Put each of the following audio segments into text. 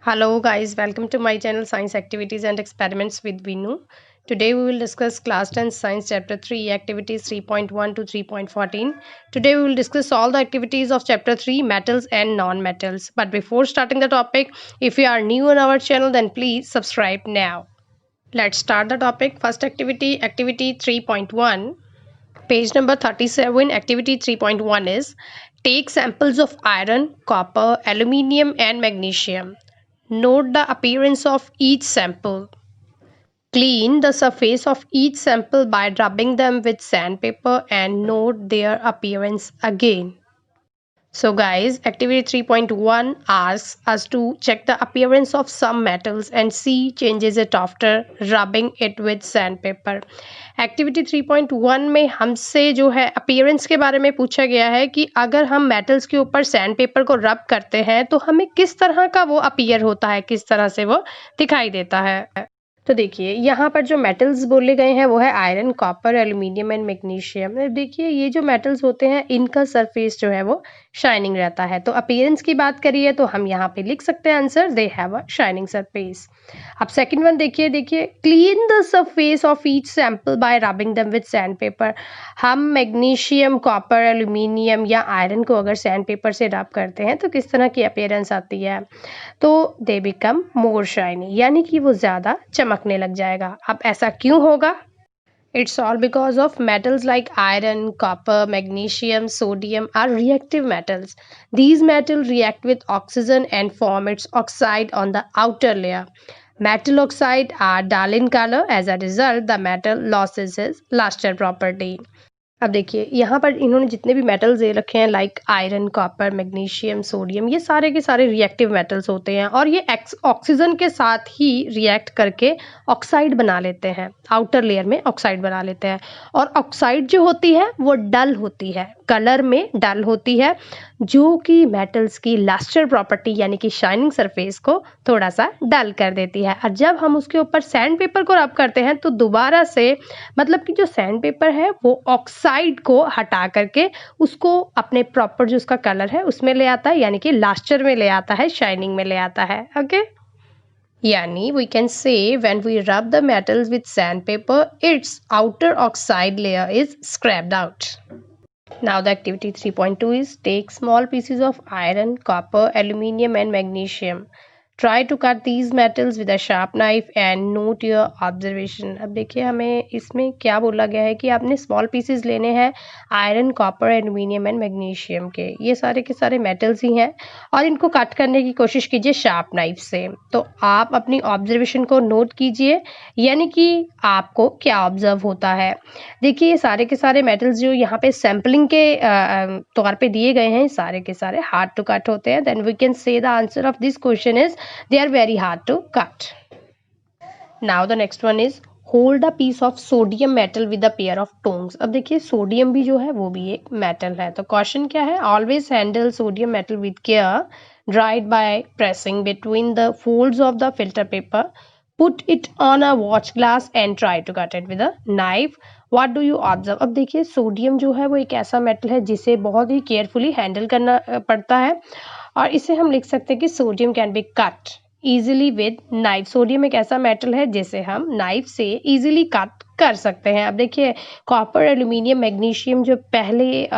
Hello guys, welcome to my channel Science Activities and Experiments with Vinu. Today we will discuss class 10 science chapter 3 activities 3.1 to 3.14. Today we will discuss all the activities of chapter 3 metals and non-metals. But before starting the topic, if you are new on our channel then please subscribe now. Let's start the topic. First activity 3.1. Page number 37, activity 3.1 is take samples of iron, copper, aluminium and magnesium. Note the appearance of each sample. Clean the surface of each sample by rubbing them with sandpaper and note their appearance again. So guys, activity 3.1 asks us to check the appearance of some metals and see changes it after rubbing it with sandpaper. Activity 3.1 में हमसे जो है appearance के बारे में पूछा गया है कि अगर हम मेटल्स के ऊपर सैंड पेपर को रब करते हैं तो हमें किस तरह का वो अपीयर होता है, किस तरह से वो दिखाई देता है। तो देखिए यहाँ पर जो मेटल्स बोले गए हैं वो है iron, copper, aluminium and magnesium. देखिए ये जो मेटल्स होते हैं इनका सरफेस जो है वो शाइनिंग रहता है। तो अपीयरेंस की बात करिए तो हम यहाँ पे लिख सकते हैं answer they have a shining surface. अब सेकंड वन देखिए clean the surface of each sample bye rubbing them with sand paper. हम मैग्नीशियम, कॉपर, एल्यूमिनियम या आयरन को अगर सैंड पेपर से रब करते हैं तो किस तरह की अपीयरेंस आती है, तो दे बिकम मोर शाइनी, यानी कि वो ज़्यादा चमकने लग जाएगा। अब ऐसा क्यों होगा? It's all because of metals like iron, copper, magnesium, sodium are reactive metals. These metals react with oxygen and form its oxide on the outer layer. Metal oxide are dull in color. As a result, the metal loses its luster property. अब देखिए यहाँ पर इन्होंने जितने भी metals they रखे हैं like iron, copper, magnesium, sodium, ये सारे के सारे रिएक्टिव मेटल्स होते हैं और ये ऑक्सीजन के साथ ही रिएक्ट करके ऑक्साइड बना लेते हैं, आउटर लेयर में ऑक्साइड बना लेते हैं। और ऑक्साइड जो होती है वो डल होती है, कलर में डल होती है, जो कि मेटल्स की लस्टर प्रॉपर्टी यानी कि शाइनिंग सरफेस को थोड़ा सा डल कर देती है। और जब हम उसके ऊपर सैंड पेपर को रब करते हैं तो दोबारा से मतलब कि जो सैंड पेपर है वो ऑक्साइड को हटा करके उसको अपने प्रॉपर जो उसका कलर है उसमें ले आता है, यानी कि लस्टर में ले आता है, शाइनिंग में ले आता है। ओके, यानी we can say when we rub the metals with sandpaper, its outer oxide layer is scraped out. Now the activity 3.2 is take small pieces of iron, copper, aluminium and magnesium. Try to cut these metals with a sharp knife and note your observation. अब देखिए हमें इसमें क्या बोला गया है कि आपने स्मॉल पीसेस लेने हैं iron, copper, aluminium and magnesium के। ये सारे के सारे मेटल्स ही हैं और इनको कट करने की कोशिश कीजिए शार्प नाइफ से। तो आप अपनी ऑब्जर्वेशन को नोट कीजिए, यानी कि आपको क्या ऑब्जर्व होता है। देखिए ये सारे के सारे मेटल्स जो यहाँ पे सैम्पलिंग के तौर पे दिए गए हैं, सारे के सारे हार्ड टू कट होते हैं। Then we can say the answer of this question is they are very hard to cut. Now the next one is hold a piece of sodium metal with a pair of tongs. अब देखिए sodium भी जो है वो भी एक metal है, तो क्वेश्चन क्या है, always handle sodium metal with care, dry it by pressing between the folds of the filter paper, put it on a watch glass and try to cut it with a knife. What do you observe? अब देखिए sodium जो है वो एक ऐसा metal है जिसे बहुत ही केयरफुली हैंडल करना पड़ता है और इसे हम लिख सकते हैं कि sodium can be cut easily with knife. Sodium एक ऐसा मेटल है जिसे हम नाइफ से इजीली कट कर सकते हैं। अब देखिए कॉपर, एल्यूमिनियम, मैग्नीशियम जो पहले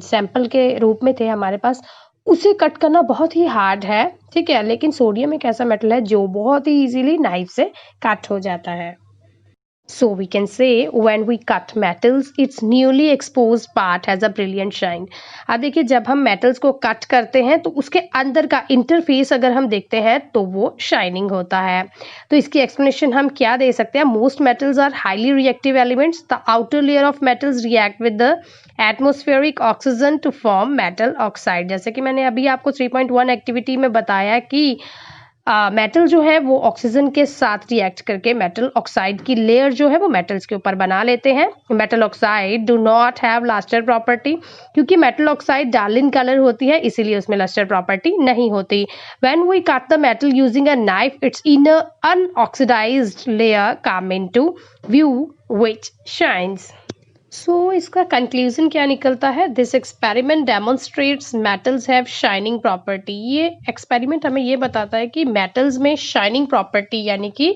सैंपल के रूप में थे हमारे पास, उसे कट करना बहुत ही हार्ड है, ठीक है, लेकिन सोडियम एक ऐसा मेटल है जो बहुत ही इजीली नाइफ से कट हो जाता है। So we can say when we cut metals, its newly exposed part has a brilliant shine. अब देखिए जब हम metals को cut करते हैं तो उसके अंदर का इंटरफेस अगर हम देखते हैं तो वो शाइनिंग होता है। तो इसकी एक्सप्लेनेशन हम क्या दे सकते हैं, most metals are highly reactive elements. The outer layer of metals react with the atmospheric oxygen to form metal oxide. जैसे कि मैंने अभी आपको 3.1 एक्टिविटी में बताया कि मेटल जो है वो ऑक्सीजन के साथ रिएक्ट करके मेटल ऑक्साइड की लेयर जो है वो मेटल्स के ऊपर बना लेते हैं। Metal oxide do not have lustre property, क्योंकि metal oxide dull in colour होती है इसीलिए उसमें लस्टर प्रॉपर्टी नहीं होती। When we cut the metal using a knife, its inner unoxidised layer come into view which shines. So इसका conclusion क्या निकलता है? This experiment demonstrates metals have shining property. ये एक्सपेरिमेंट हमें ये बताता है कि मेटल्स में शाइनिंग प्रॉपर्टी यानी कि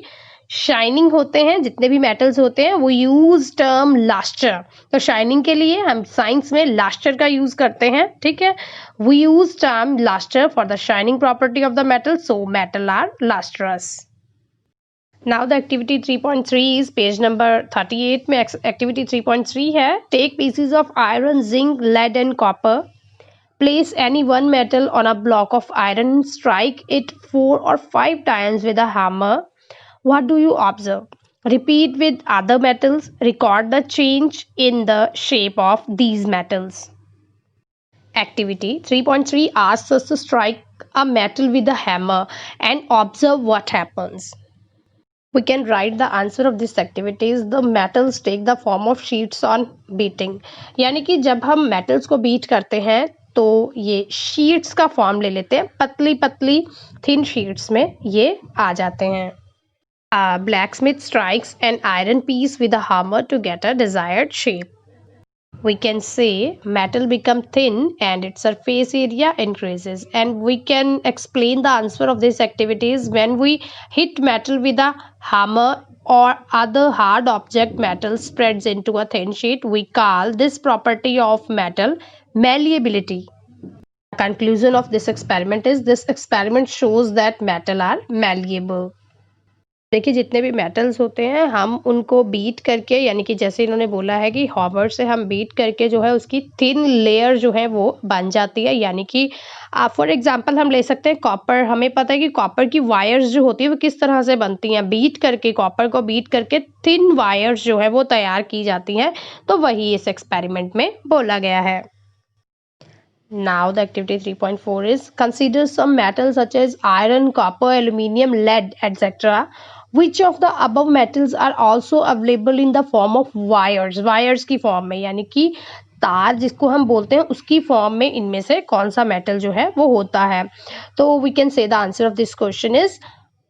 शाइनिंग होते हैं। जितने भी मेटल्स होते हैं वो यूज टर्म लास्टर। तो शाइनिंग के लिए हम साइंस में लास्टर का यूज करते हैं, ठीक है। We use term lustre for the shining property of the metal, so metal are lustrous. Now the activity 3.3 is page number 38 में activity 3.3 है, take pieces of iron, zinc, lead and copper, place any one metal on a block of iron, strike it 4 or 5 times with a hammer. What do you observe? Repeat with other metals, record the change in the shape of these metals. Activity 3.3 asks us to strike a metal with a hammer and observe what happens. We can write the answer of this activities. The metals take the form of sheets on beating. यानी कि जब हम metals को beat करते हैं तो ये sheets का form ले लेते हैं, पतली पतली thin sheets में ये आ जाते हैं. A blacksmith strikes an iron piece with a hammer to get a desired shape. We can say metal become thin and its surface area increases, and we can explain the answer of these activities. When we hit metal with a hammer or other hard object, metal spreads into a thin sheet. We call this property of metal malleability. The conclusion of this experiment is this experiment shows that metal are malleable. देखिए जितने भी metals होते हैं हम उनको beat करके, यानी कि जैसे इन्होंने बोला है कि हैमर से हम बीट करके जो है उसकी थिन लेयर जो है वो बन जाती है। यानी कि फॉर एग्जांपल हम ले सकते हैं कॉपर। हमें पता है कि कॉपर की वायर्स जो होती है वो किस तरह से बनती हैं, बीट करके, कॉपर को बीट करके थिन वायर्स जो है वो तैयार की जाती हैं। तो वही इस एक्सपेरिमेंट में बोला गया है। Now the activity 3.4 is consider some metals such as iron, copper, aluminium, lead, etc. Which of the above metals are also available in the form of wires? Wires की फॉर्म में, यानी कि तार जिसको हम बोलते हैं उसकी फॉर्म में इनमें से कौन सा मेटल जो है वो होता है। तो we can say the answer of this question is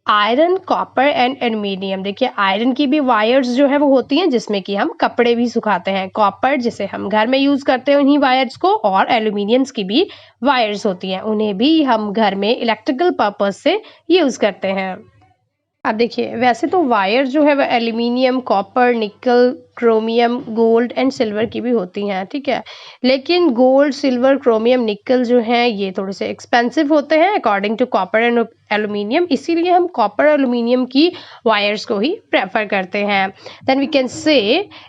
iron, copper and aluminium. देखिए आयरन की भी वायर्स जो है वो होती हैं जिसमें कि हम कपड़े भी सुखाते हैं। कॉपर जिसे हम घर में यूज करते हैं उन्हीं वायर्स को, और एल्यूमिनियम्स की भी वायर्स होती हैं, उन्हें भी हम घर में इलेक्ट्रिकल पर्पज से यूज करते हैं। अब देखिए वैसे तो वायर जो है वह एल्यूमिनियम, कॉपर, निकल, क्रोमियम, गोल्ड एंड सिल्वर की भी होती हैं, ठीक है। लेकिन गोल्ड, सिल्वर, क्रोमियम, निकल जो हैं ये थोड़े से एक्सपेंसिव होते हैं according to copper and aluminium, इसीलिए हम कॉपर एल्यूमिनियम की वायर्स को ही प्रेफर करते हैं। Then we can say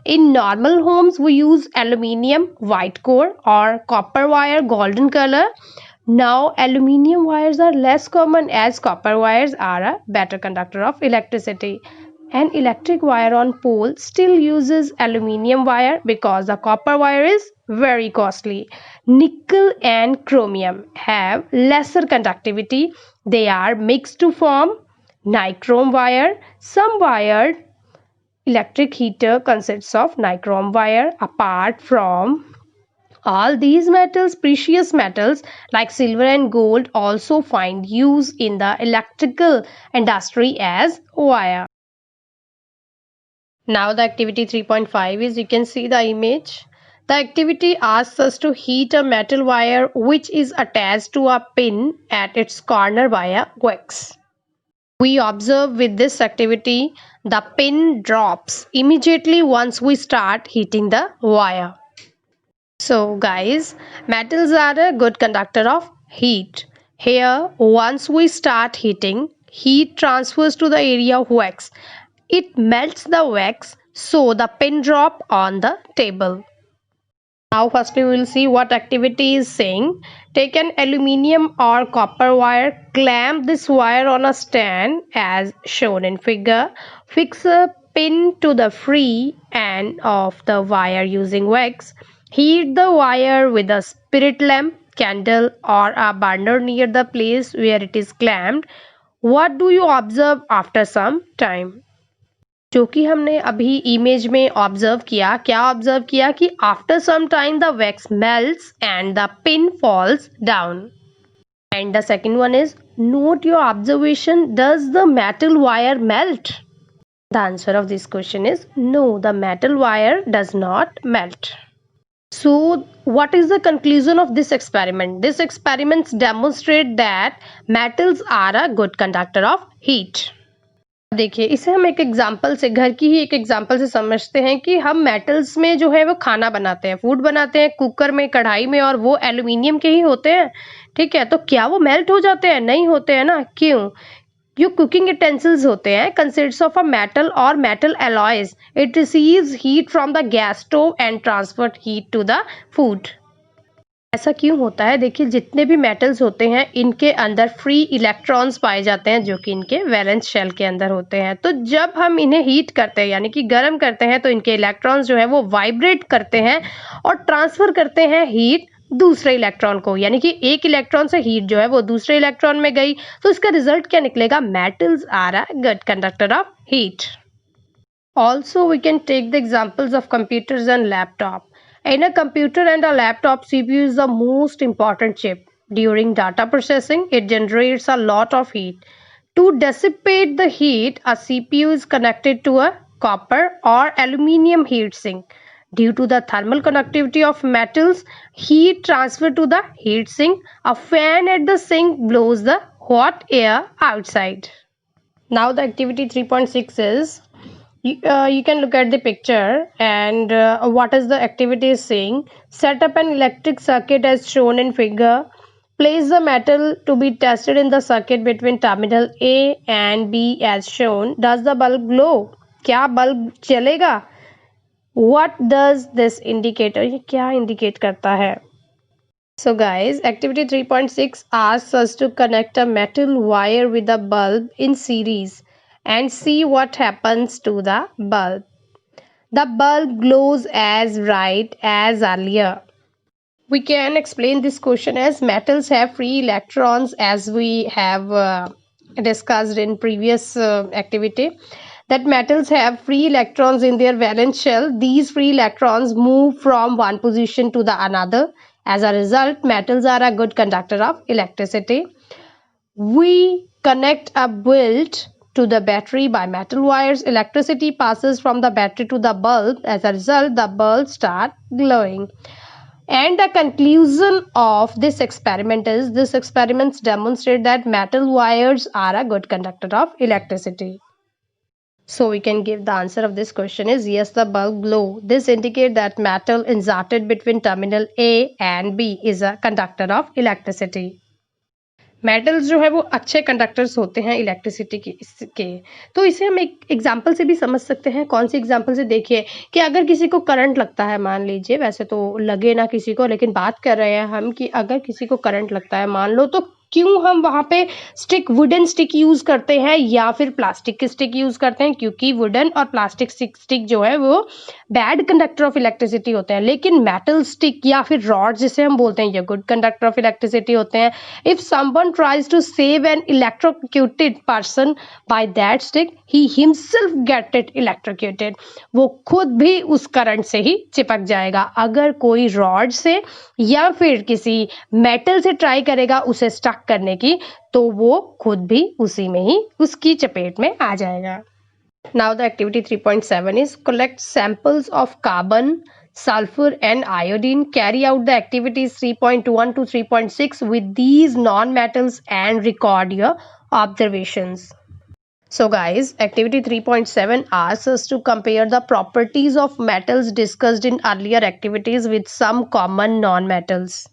in normal homes we use aluminium white core और copper wire golden colour. Now, aluminium wires are less common as copper wires are a better conductor of electricity. An electric wire on pole still uses aluminium wire because the copper wire is very costly. Nickel and chromium have lesser conductivity. They are mixed to form nichrome wire. Some wired electric heater consists of nichrome wire. Apart from all these metals, precious metals like silver and gold also find use in the electrical industry as wire. Now the activity 3.5 is, you can see the image. The activity asks us to heat a metal wire which is attached to a pin at its corner via wax. We observe with this activity the pin drops immediately once we start heating the wire. So guys, metals are a good conductor of heat. Here, once we start heating, heat transfers to the area of wax. It melts the wax, so the pin drop on the table. Now firstly we will see what activity is saying. Take an aluminium or copper wire, clamp this wire on a stand as shown in figure. Fix a pin to the free end of the wire using wax. Heat the wire with a spirit lamp, candle or a burner near the place where it is clamped. What do you observe after some time? जो कि हमने अभी image में observe किया, क्या observe किया कि after some time the wax melts and the pin falls down. And the second one is note your observation, does the metal wire melt? The answer of this question is no, the metal wire does not melt. So, what is the conclusion of this experiment? This experiments demonstrate that metals are a good conductor of heat. देखिए इसे हम एक example से, घर की ही एक example से समझते हैं कि हम मेटल्स में जो है वो खाना बनाते हैं, फूड बनाते हैं कुकर में, कढ़ाई में, और वो एल्यूमिनियम के ही होते हैं। ठीक है, तो क्या वो मेल्ट हो जाते हैं? नहीं होते हैं ना। क्यों? जो कुकिंग यूटेंसिल्स होते हैं कंसिस्ट ऑफ अ मेटल और metal alloys. It receives heat from the gas stove and transfer heat to the food. ऐसा क्यों होता है? देखिए जितने भी मेटल्स होते हैं इनके अंदर फ्री इलेक्ट्रॉन्स पाए जाते हैं जो कि इनके वैलेंस शेल के अंदर होते हैं। तो जब हम इन्हें हीट करते हैं यानी कि गर्म करते हैं तो इनके इलेक्ट्रॉन्स जो है वो वाइब्रेट करते हैं और ट्रांसफर करते हैं हीट दूसरे इलेक्ट्रॉन को, यानी कि एक इलेक्ट्रॉन से हीट जो है वो दूसरे इलेक्ट्रॉन में गई। तो इसका रिजल्ट क्या निकलेगा? Metals are a good conductor of heat. Also, we can take the examples of computers and laptop. In a computer and a laptop, CPU is the most important chip. During data processing, it generates a lot of heat. To dissipate the heat, a CPU is connected to a copper or aluminium heatsink. Due to the thermal conductivity of metals, heat transfer to the heatsink. A fan at the sink blows the hot air outside. Now the activity 3.6 is you can look at the picture and what is the activity is saying. Set up an electric circuit as shown in figure. Place the metal to be tested in the circuit between terminal A and B as shown. Does the bulb glow? क्या bulb चलेगा? What does this indicator? ये क्या indicate करता है? So guys, activity 3.6 asks us to connect a metal wire with a bulb in series and see what happens to the bulb. The bulb glows as bright as earlier. We can explain this question as metals have free electrons, as we have discussed in previous activity, that metals have free electrons in their valence shell. These free electrons move from one position to the another. As a result, metals are a good conductor of electricity. We connect a bulb to the battery by metal wires. Electricity passes from the battery to the bulb. As a result, the bulb starts glowing. And the conclusion of this experiment is, this experiments demonstrate that metal wires are a good conductor of electricity. So we can give the answer of this question is yes, the bulb glow. This indicates that metal inserted between terminal A and B is a conductor of electricity. Metals जो है वो अच्छे conductors होते हैं electricity के। तो इसे हम एक एग्जांपल से भी समझ सकते हैं। कौन सी एग्जांपल से? देखिए कि अगर किसी को करंट लगता है, मान लीजिए, वैसे तो लगे ना किसी को, लेकिन बात कर रहे हैं हम कि अगर किसी को करंट लगता है मान लो, तो क्यों हम वहाँ पे स्टिक, वुडन स्टिक यूज़ करते हैं या फिर प्लास्टिक की स्टिक यूज़ करते हैं? क्योंकि वुडन और प्लास्टिक स्टिक जो है वो बैड कंडक्टर ऑफ इलेक्ट्रिसिटी होते हैं, लेकिन मेटल स्टिक या फिर रॉड जिसे हम बोलते हैं ये गुड कंडक्टर ऑफ इलेक्ट्रिसिटी होते हैं. If someone tries to save an electrocuted person by that stick, he himself get it electrocuted. वो खुद भी उस करंट से ही चिपक जाएगा. अगर कोई रॉड से या फिर किसी मेटल से ट्राई करेगा उसे स्टक करने की, तो वो खुद भी उसी में ही उसकी चपेट में आ जाएगा. Now the activity 3.7 is collect samples of carbon, sulfur and iodine. Carry out the activities 3.1 to 3.6 with these non-metals and record your observations. So guys, activity 3.7 asks us to compare the properties of metals discussed in earlier activities with some common non-metals.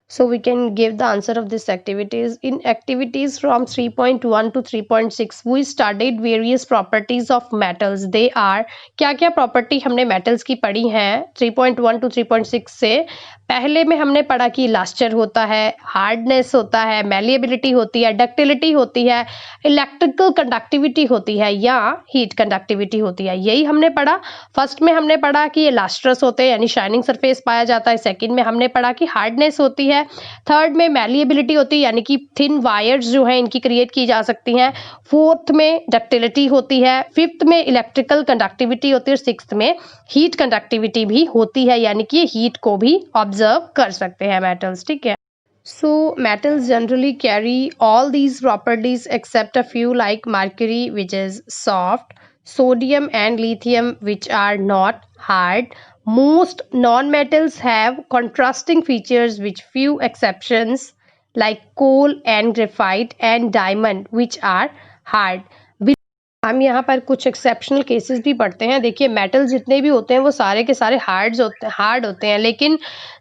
So we can give the answer of this activities. In activities from 3.1 to 3.6 we studied various properties of metals. They are, क्या क्या property हमने metals की पढ़ी हैं 3.1 to 3.6 से. पहले में हमने पढ़ा कि लास्टर होता है, हार्डनेस होता है, मैलिएबिलिटी होती है, डक्टिलिटी होती है, इलेक्ट्रिकल कंडक्टिविटी होती है या हीट कंडक्टिविटी होती है. यही हमने पढ़ा. फर्स्ट में हमने पढ़ा कि ये लास्ट्रस होते हैं यानी शाइनिंग सरफेस पाया जाता है. सेकंड में हमने पढ़ा कि हार्डनेस होती है. थर्ड में मैलिएबिलिटी होती है यानी कि थिन वायर्स जो है इनकी क्रिएट की जा सकती हैं. फोर्थ में डक्टिलिटी होती है. फिफ्थ में इलेक्ट्रिकल कंडक्टिविटी होती है. सिक्स्थ में हीट कंडक्टिविटी भी होती है यानी कि हीट को भी ऑब्जर्व कर सकते हैं मेटल्स. ठीक है. So metals generally carry all these properties except a few like mercury which is soft, sodium and lithium, which are not hard. Most non-metals have contrasting features with few exceptions like coal and graphite and diamond, which are hard. हम यहाँ पर कुछ exceptional cases भी पढ़ते हैं। देखिए metal जितने भी होते हैं वो सारे के सारे हार्ड होते हैं, लेकिन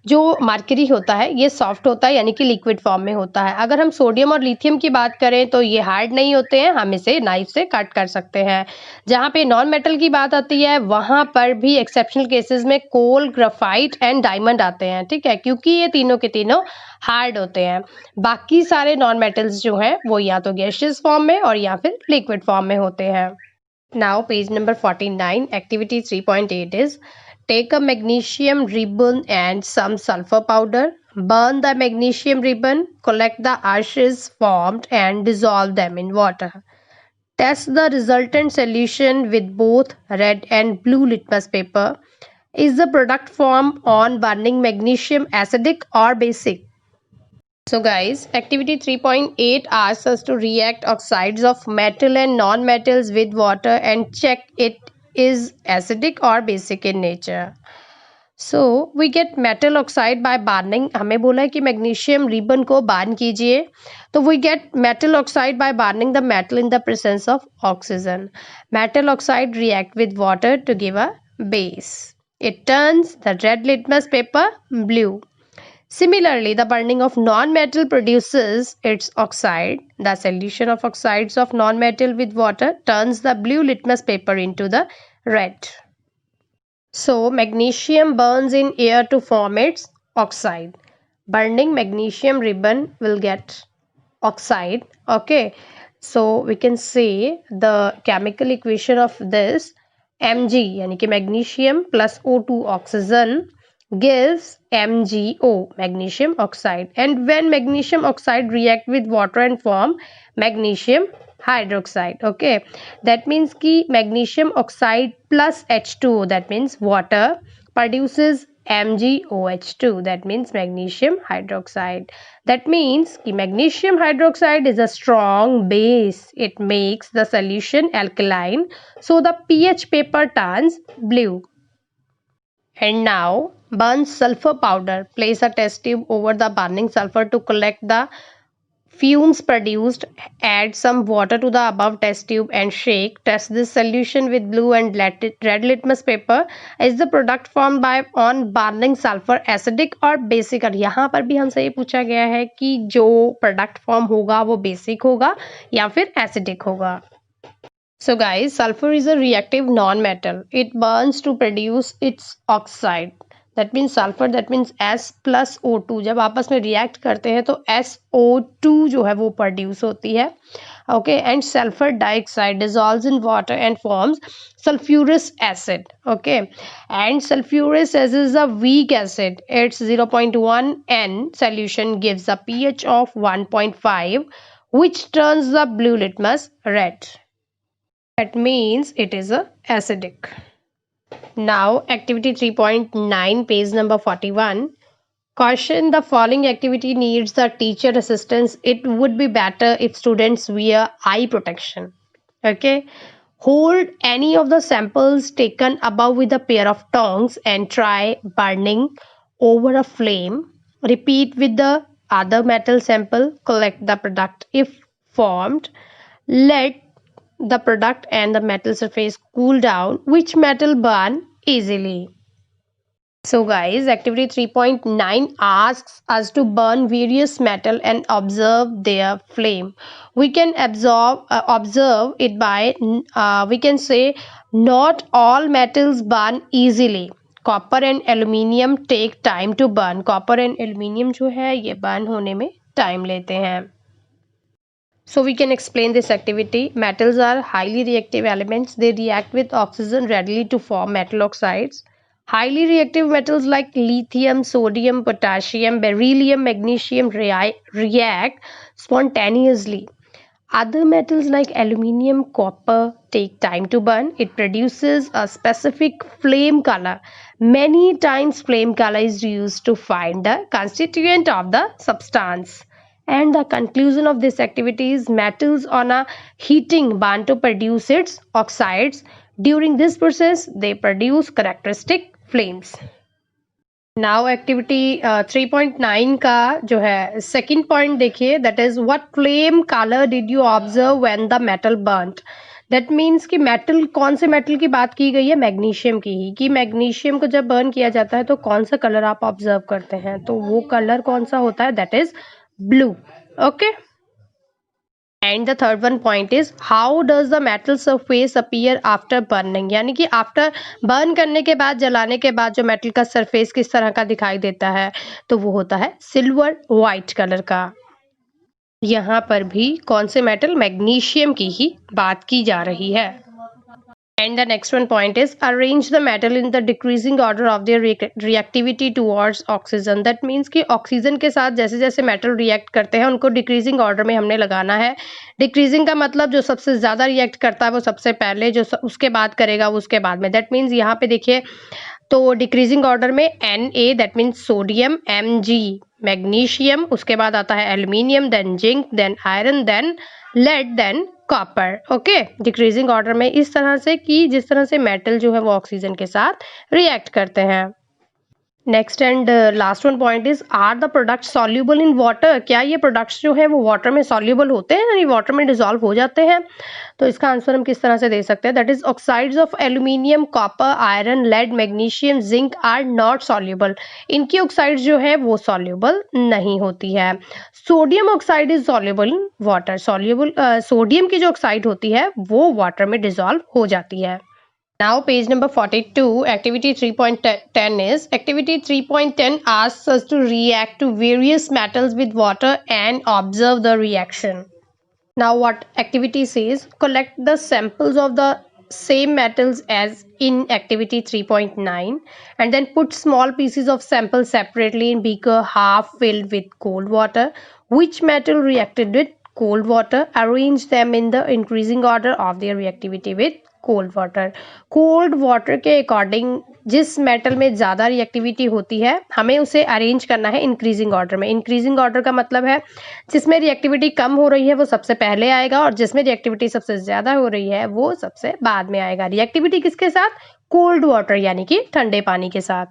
जो मरकरी होता है ये सॉफ्ट होता है, यानी कि लिक्विड फॉर्म में होता है। अगर हम सोडियम और लिथियम की बात करें तो ये हार्ड नहीं होते हैं, हम इसे नाइफ से कट कर सकते हैं। जहाँ पे नॉन मेटल की बात आती है वहाँ पर भी एक्सेप्शनल केसेस में कोल, ग्राफाइट एंड डायमंड आते हैं, ठीक है, क्योंकि ये तीनों के तीनों हार्ड होते हैं। बाकी सारे नॉन मेटल्स जो हैं वो या तो गैसियस फॉर्म में और या फिर लिक्विड फॉर्म में होते हैं। Now page number 49, activity 3.8 is take a magnesium ribbon and some sulfur powder, burn the magnesium ribbon, collect the ashes formed and dissolve them in water. Test the resultant solution with both red and blue litmus paper. Is the product formed on burning magnesium acidic or basic? So guys, activity 3.8 asks us to react oxides of metal and non-metals with water and check it is acidic or basic in nature. So we get metal oxide by burning. हमें बोला है कि magnesium ribbon को burn कीजिए, तो we get metal oxide by burning the metal in the presence of oxygen. Metal oxide react with water to give a base. It turns the red litmus paper blue. Similarly, the burning of non-metal produces its oxide. The solution of oxides of non-metal with water turns the blue litmus paper into the red. So, magnesium burns in air to form its oxide. Burning magnesium ribbon will get oxide. Okay, so we can say the chemical equation of this Mg यानी कि magnesium plus O2 oxygen gives MgO, magnesium oxide, and when magnesium oxide react with water and form magnesium hydroxide. Okay, that means कि magnesium oxide plus H2O, that means water, produces MgOH2, that means magnesium hydroxide. That means कि magnesium hydroxide is a strong base. It makes the solution alkaline, so the pH paper turns blue. And now burn sulfur powder. Place a test tube over the burning sulfur to collect the fumes produced. Add some water to the above test tube and shake. Test this solution with blue and red litmus paper. Is the product formed by on burning sulfur acidic or basic? और यहाँ पर भी हमसे ये पूछा गया है कि जो प्रोडक्ट फॉर्म होगा वो बेसिक होगा या फिर एसिडिक होगा. So guys, sulfur is a reactive non-metal. It burns to produce its oxide. That means sulfur, that means S plus O2. जब आपस में react करते हैं तो SO2 जो है वो produce होती है. Okay, and sulfur dioxide dissolves in water and forms sulfurous acid. Okay, and sulfurous acid is a weak acid. Its 0.1 N solution gives a pH of 1.5, which turns the blue litmus red. That means it is a acidic. Now activity 3.9, page number 41. Caution: the following activity needs the teacher assistance. It would be better if students wear eye protection. Okay. Hold any of the samples taken above with a pair of tongs and try burning over a flame. Repeat with the other metal sample. Collect the product if formed. Let the product and the metal surface cool down. Which metal burn easily? So guys, activity 3.9 asks us to burn various metal and observe their flame. We can observe it by we can say not all metals burn easily. Copper and aluminium take time to burn. Copper and aluminium जो है ये burn होने में time लेते हैं. So we can explain this activity. Metals are highly reactive elements. They react with oxygen readily to form metal oxides. Highly reactive metals like lithium, sodium, potassium, beryllium, magnesium react spontaneously. Other metals like aluminium, copper take time to burn. It produces a specific flame color. Many times flame color is used to find the constituent of the substance. And the conclusion of this activity is metals on a heating burn to produce its oxides. During this process, they produce characteristic flames. Now activity 3.9 का जो है second point देखिए, that is what flame colour did you observe when the metal burned. That means कि metal, कौन से metal की बात की गई है, मैग्नीशियम की ही, कि मैग्नीशियम को जब बर्न किया जाता है तो कौन सा कलर आप ऑब्जर्व करते हैं, तो वो कलर कौन सा होता है, that is blue. Okay. And the third one point is how does the metal surface appear after burning, यानी कि आफ्टर बर्न करने के बाद, जलाने के बाद जो मेटल का सरफेस किस तरह का दिखाई देता है, तो वो होता है सिल्वर वाइट कलर का. यहाँ पर भी कौन से मेटल, मैग्नीशियम की ही बात की जा रही है. And the next one point is arrange the metal in the decreasing order of their reactivity towards oxygen. That means कि ऑक्सीजन के साथ जैसे जैसे मेटल रिएक्ट करते हैं उनको डिक्रीजिंग ऑर्डर में हमने लगाना है. डिक्रीजिंग का मतलब जो सबसे ज़्यादा रिएक्ट करता है वो सबसे पहले, जो उसके बाद करेगा वो उसके बाद में. दैट मीन्स यहाँ पे देखिए, तो डिक्रीजिंग ऑर्डर में Na, that means sodium, Mg magnesium, उसके बाद आता है aluminium, then zinc, then iron, then lead, then copper. Okay. Decreasing order में इस तरह से कि जिस तरह से मेटल जो है वो ऑक्सीजन के साथ रिएक्ट करते हैं. Next and last one point is are the product soluble in water. क्या ये प्रोडक्ट्स जो है वो वाटर में सॉल्यूबल होते हैं, यानी वाटर में डिजॉल्व हो जाते हैं. तो इसका आंसर हम किस तरह से दे सकते हैं, that is oxides of aluminium, copper, iron, lead, magnesium, zinc are not soluble. इनकी ऑक्साइड्स जो है वो सॉल्यूबल नहीं होती है. Sodium oxide is soluble in water. Sodium की जो ऑक्साइड होती है वो वाटर में डिजॉल्व हो जाती है. Now page number 42, activity 3.10 is, activity 3.10 asks us to react to various metals with water and observe the reaction. Now what activity says, collect the samples of the same metals as in activity 3.9 and then put small pieces of sample separately in beaker half filled with cold water. Which metal reacted with cold water? Arrange them in the increasing order of their reactivity with cold water. Cold water के according जिस metal में ज़्यादा reactivity होती है हमें उसे arrange करना है इंक्रीजिंग ऑर्डर में. इंक्रीजिंग ऑर्डर का मतलब है जिसमें रिएक्टिविटी कम हो रही है वो सबसे पहले आएगा और जिसमें रिएक्टिविटी सबसे ज़्यादा हो रही है वो सबसे बाद में आएगा. रिएक्टिविटी किसके साथ, कोल्ड वाटर यानी कि ठंडे पानी के साथ.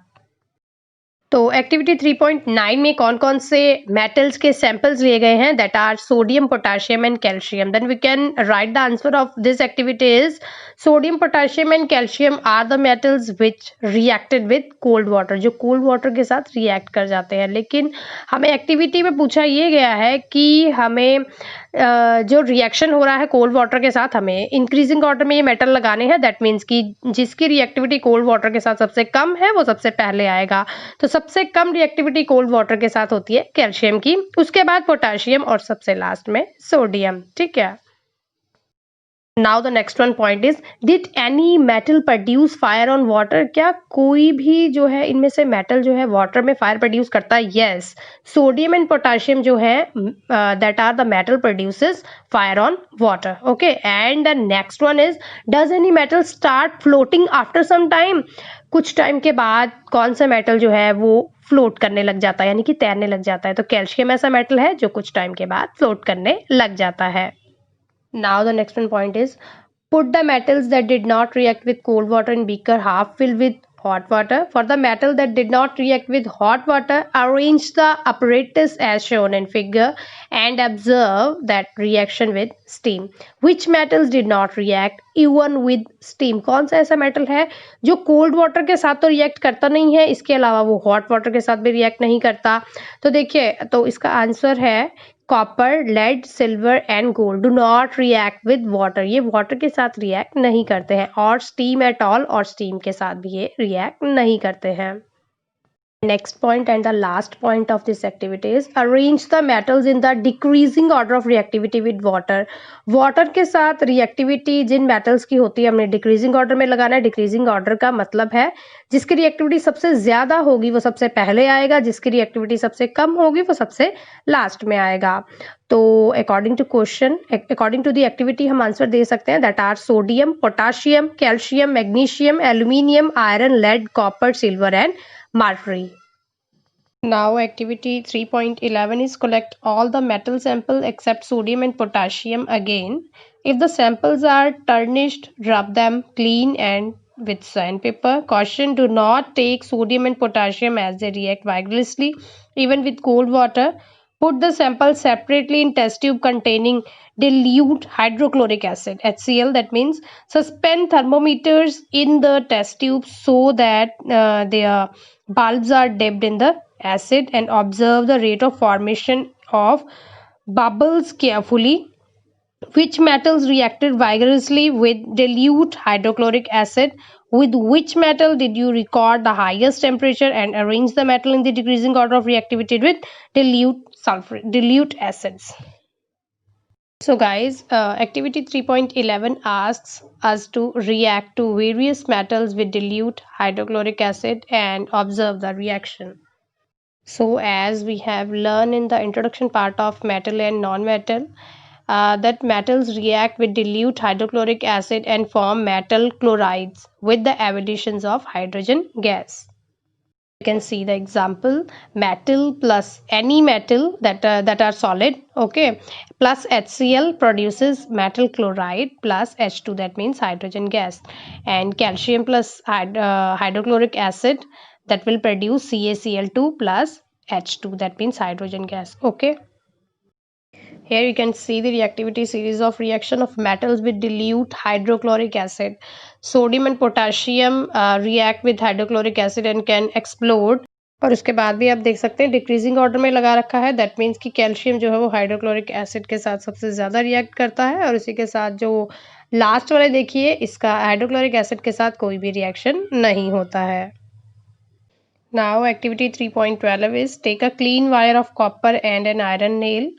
तो एक्टिविटी 3.9 में कौन कौन से मेटल्स के सैंपल्स लिए गए हैं, that are sodium, potassium and calcium. Then we can write the answer of this activity is sodium, potassium and calcium are the metals which reacted with cold water, जो cold water के साथ react कर जाते हैं. लेकिन हमें activity में पूछा ये गया है कि हमें जो रिएक्शन हो रहा है कोल्ड वाटर के साथ हमें इंक्रीजिंग ऑर्डर में ये मेटल लगाने हैं. दैट मीन्स कि जिसकी रिएक्टिविटी कोल्ड वाटर के साथ सबसे कम है वो सबसे पहले आएगा. तो सबसे कम रिएक्टिविटी कोल्ड वाटर के साथ होती है कैल्शियम की, उसके बाद पोटाशियम और सबसे लास्ट में सोडियम. ठीक है. Now the next one point is did any metal produce fire on water. क्या कोई भी जो है इनमें से मेटल जो है वाटर में फायर प्रोड्यूस करता है. यस, सोडियम एंड पोटाशियम जो है that are the metal produces fire on water. Okay. And the next one is does any metal start floating after some time. कुछ टाइम के बाद कौन सा मेटल जो है वो फ्लोट करने लग जाता है, यानी कि तैरने लग जाता है. तो कैल्शियम ऐसा मेटल है जो कुछ टाइम के बाद फ्लोट करने लग जाता है. Now the next one point is put the metals that did not react with cold water in beaker half filled with hot water. For the metal that did not react with hot water, arrange the apparatus as shown in figure and observe that reaction with steam. Which metals did not react even with steam? कौन सा ऐसा metal है जो cold water के साथ तो react करता नहीं है, इसके अलावा वो हॉट वाटर के साथ भी रिएक्ट नहीं करता. तो देखिए, तो इसका आंसर है copper, lead, silver and gold do not react with water. ये वाटर के साथ रिएक्ट नहीं करते हैं और स्टीम एट ऑल, और स्टीम के साथ भी ये रिएक्ट नहीं करते हैं. Next point and the last point of this activity is arrange the metals in the decreasing order of reactivity with water. Water के साथ रिएक्टिविटी जिन मेटल्स की होती है हमने डिक्रीजिंग ऑर्डर में लगाना है. डिक्रीजिंग ऑर्डर का मतलब है जिसकी रिएक्टिविटी सबसे ज्यादा होगी वो सबसे पहले आएगा, जिसकी रिएक्टिविटी सबसे कम होगी वो सबसे लास्ट में आएगा. तो according to question, according to the activity हम आंसर दे सकते हैं that are sodium, potassium, calcium, magnesium, aluminium, iron, lead, copper, silver and mercury. Now activity 3.11 is collect all the metal samples except sodium and potassium again. If the samples are tarnished, rub them clean and with sandpaper. Caution, do not take sodium and potassium as they react vigorously even with cold water. Put the samples separately in test tube containing dilute hydrochloric acid HCl. That means suspend thermometers in the test tube so that their bulbs are dipped in the acid and observe the rate of formation of bubbles carefully. Which metals reacted vigorously with dilute hydrochloric acid? With which metal did you record the highest temperature and arrange the metal in the decreasing order of reactivity with dilute acids? So guys, activity 3.11 asks us to react to various metals with dilute hydrochloric acid and observe the reaction. So as we have learned in the introduction part of metal and non-metal, that metals react with dilute hydrochloric acid and form metal chlorides with the additions of hydrogen gas. You can see the example: metal plus any metal that are solid, okay, plus HCl produces metal chloride plus H2, that means hydrogen gas, and calcium plus hydrochloric acid, that will produce CaCl2 plus H2, that means hydrogen gas. Okay, here you can see the reactivity series of reaction of metals with dilute hydrochloric acid. Sodium and potassium react with hydrochloric acid and can explode. और उसके बाद भी आप देख सकते हैं decreasing order में लगा रखा है, दैट मीन्स कि कैल्शियम जो है वो हाइड्रोक्लोरिक एसिड के साथ सबसे ज़्यादा रिएक्ट करता है, और उसी के साथ जो लास्ट वाले देखिए इसका हाइड्रोक्लोरिक एसिड के साथ कोई भी रिएक्शन नहीं होता है. Now activity 3.12 is take a clean wire of copper and an iron nail.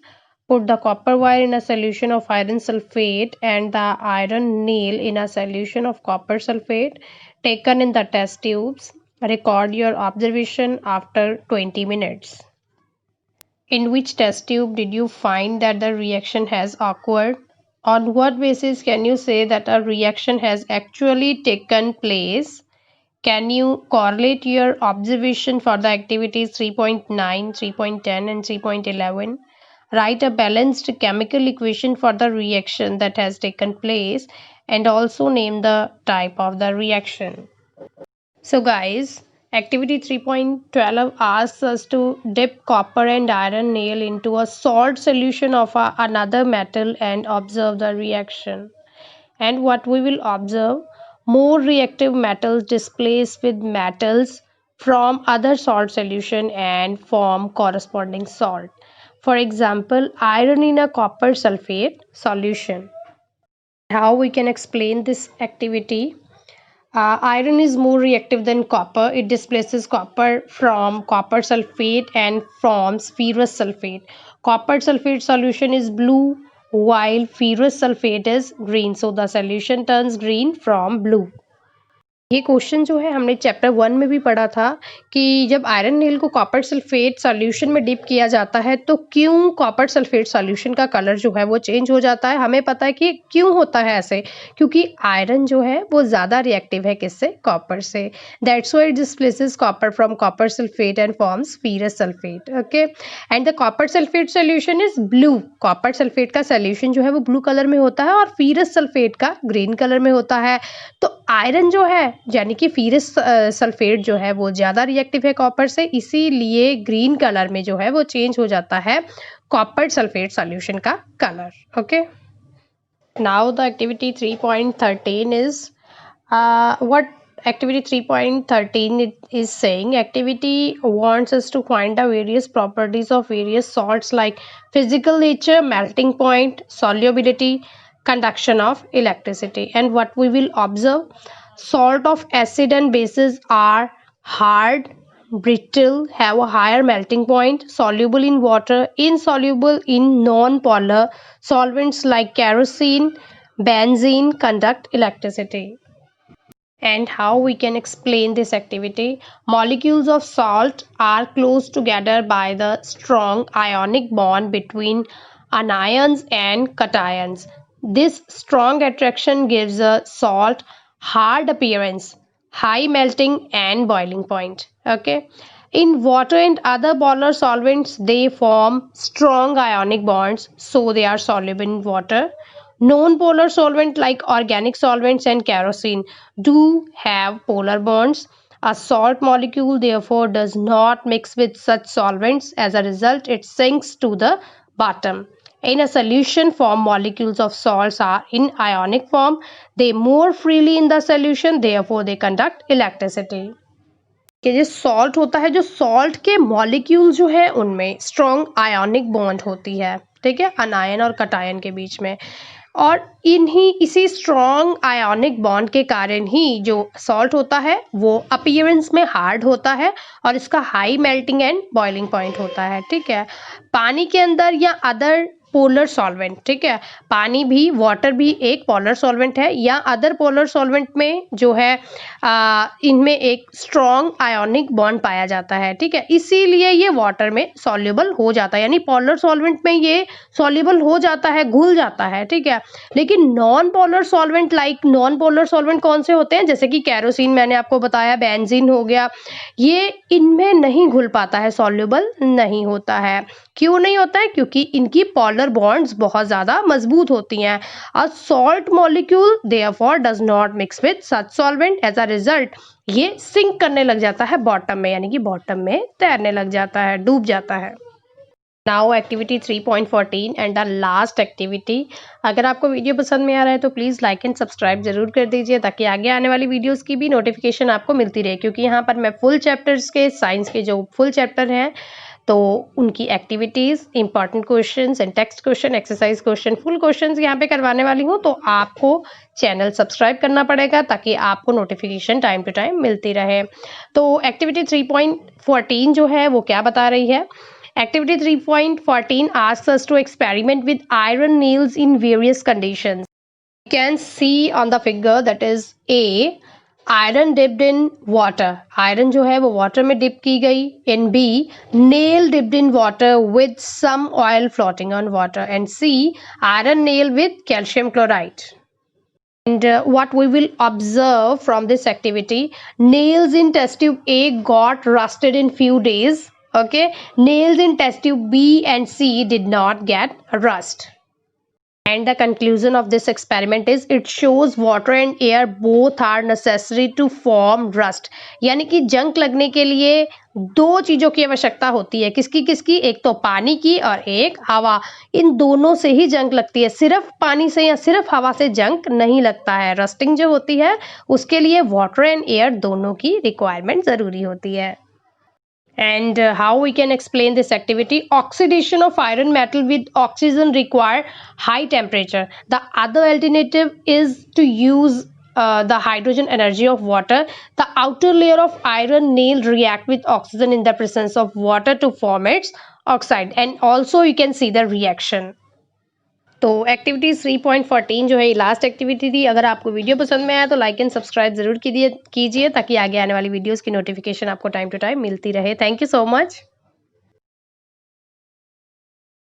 Put the copper wire in a solution of iron sulfate and the iron nail in a solution of copper sulfate taken in the test tubes. Record your observation after 20 minutes. In which test tube did you find that the reaction has occurred? On what basis can you say that a reaction has actually taken place? Can you correlate your observation for the activities 3.9, 3.10 and 3.11? Write a balanced chemical equation for the reaction that has taken place and also name the type of the reaction. So guys, activity 3.12 asks us to dip copper and iron nail into a salt solution of another metal and observe the reaction. And what we will observe, more reactive metals displace with metals from other salt solution and form corresponding salt. For example, iron in a copper sulfate solution. How we can explain this activity? Iron is more reactive than copper. It displaces copper from copper sulfate and forms ferrous sulfate. Copper sulfate solution is blue while ferrous sulfate is green. So the solution turns green from blue. ये question जो है हमने chapter 1 में भी पढ़ा था कि जब आयरन नेल को कॉपर सल्फेट सॉल्यूशन में डिप किया जाता है तो क्यों कॉपर सल्फेट सॉल्यूशन का कलर जो है वो चेंज हो जाता है. हमें पता है कि क्यों होता है ऐसे, क्योंकि आयरन जो है वो ज़्यादा रिएक्टिव है किससे, कॉपर से. That's why it displaces copper from copper sulphate and forms ferrous sulphate. Okay, and the copper sulphate solution is blue. Copper sulphate का सॉल्यूशन जो है वो ब्लू कलर में होता है और फेरस सल्फेट का ग्रीन कलर में होता है. तो आयरन जो है यानी कि फेरस सल्फेट जो है वो ज़्यादा रिएक्टिव है कॉपर से, इसीलिए ग्रीन कलर में जो है वो चेंज हो जाता है कॉपर सल्फेट सॉल्यूशन का colour. Okay, now the activity 3.13 is what activity 3.13 is saying. Activity wants us to find the various properties of various salts like physical nature, melting point, solubility, conduction of electricity. And what we will observe, salt of acid and bases are hard, brittle, have a higher melting point, soluble in water, insoluble in non-polar solvents like kerosene, benzene, conduct electricity. And how we can explain this activity, molecules of salt are close together by the strong ionic bond between anions and cations. This strong attraction gives a salt hard appearance, high melting and boiling point. Okay, In water and other polar solvents, they form strong ionic bonds, so they are soluble in water. Non-polar solvents like organic solvents and kerosene do have polar bonds. A salt molecule therefore does not mix with such solvents. As a result, it sinks to the bottom. In a solution form, molecules of salts are in ionic form. They move freely in the solution, therefore they conduct electricity. कि जो salt होता है, जो salt के molecule जो है उनमें strong ionic bond होती है, ठीक है, अनायन और कटायन के बीच में। और इसी स्ट्रॉन्ग आयोनिक बॉन्ड के कारण ही जो सॉल्ट होता है वो अपीयरेंस में हार्ड होता है और इसका high melting and boiling point होता है, ठीक है। पानी के अंदर या अदर पोलर सॉल्वेंट, ठीक है, पानी भी, वाटर भी एक पोलर सॉल्वेंट है, या अदर पोलर सॉल्वेंट में जो है इनमें एक स्ट्रॉन्ग आयोनिक बॉन्ड पाया जाता है, ठीक है, इसीलिए ये वाटर में सॉल्युबल हो जाता है, यानी पोलर सॉल्वेंट में ये सॉल्युबल हो जाता है, घुल जाता है, ठीक है। लेकिन non polar solvent, like non polar solvent कौन से होते हैं, जैसे कि कैरोसिन मैंने आपको बताया, बेंजीन हो गया, ये इनमें नहीं घुल पाता है, सॉल्युबल नहीं होता है। क्यों नहीं होता है? क्योंकि इनकी पोलर बॉन्ड्स बहुत ज़्यादा मजबूत होती हैं। A salt molecule therefore does not mix with such solvent. As a result ये सिंक करने लग जाता है बॉटम में, यानी कि बॉटम में तैरने लग जाता है, डूब जाता है। Now activity 3.14 and the last activity. अगर आपको वीडियो पसंद में आ रहा है तो प्लीज़ लाइक एंड सब्सक्राइब जरूर कर दीजिए, ताकि आगे आने वाली वीडियोस की भी नोटिफिकेशन आपको मिलती रहे, क्योंकि यहाँ पर मैं फुल चैप्टर्स के, साइंस के जो फुल चैप्टर हैं तो उनकी activities, important questions and text question, exercise question, full questions यहाँ पे करवाने वाली हूँ। तो आपको चैनल सब्सक्राइब करना पड़ेगा ताकि आपको नोटिफिकेशन टाइम टू टाइम मिलती रहे। तो एक्टिविटी 3.14 जो है वो क्या बता रही है? Activity 3.14 asks us to experiment with iron nails in various conditions. You can see on the figure, that is A, iron dipped in water. Iron जो है वो water में dip की गई. And B, nail dipped in water with some oil floating on water. And C, iron nail with calcium chloride. And what we will observe from this activity, nails in test tube A got rusted in few days. Okay, nails in test tube B and C did not get rust. And the conclusion of this experiment is it shows water and air both are necessary to form rust. यानी कि जंग लगने के लिए दो चीजों की आवश्यकता होती है। किसकी किसकी? एक तो पानी की और एक हवा। इन दोनों से ही जंग लगती है, सिर्फ पानी से या सिर्फ हवा से जंग नहीं लगता है। रस्टिंग जो होती है उसके लिए वाटर एंड एयर दोनों की रिक्वायरमेंट जरूरी होती है। And how we can explain this activity? Oxidation of iron metal with oxygen require high temperature. The other alternative is to use the hydrogen energy of water. The outer layer of iron nail react with oxygen in the presence of water to form its oxide, and also you can see the reaction. तो activity 3.14 जो है last activity थी। अगर आपको video पसंद में आया तो लाइक एंड सब्सक्राइब जरूर कीजिए, ताकि आगे आने वाली वीडियोस की नोटिफिकेशन आपको टाइम टू टाइम मिलती रहे। Thank you so much.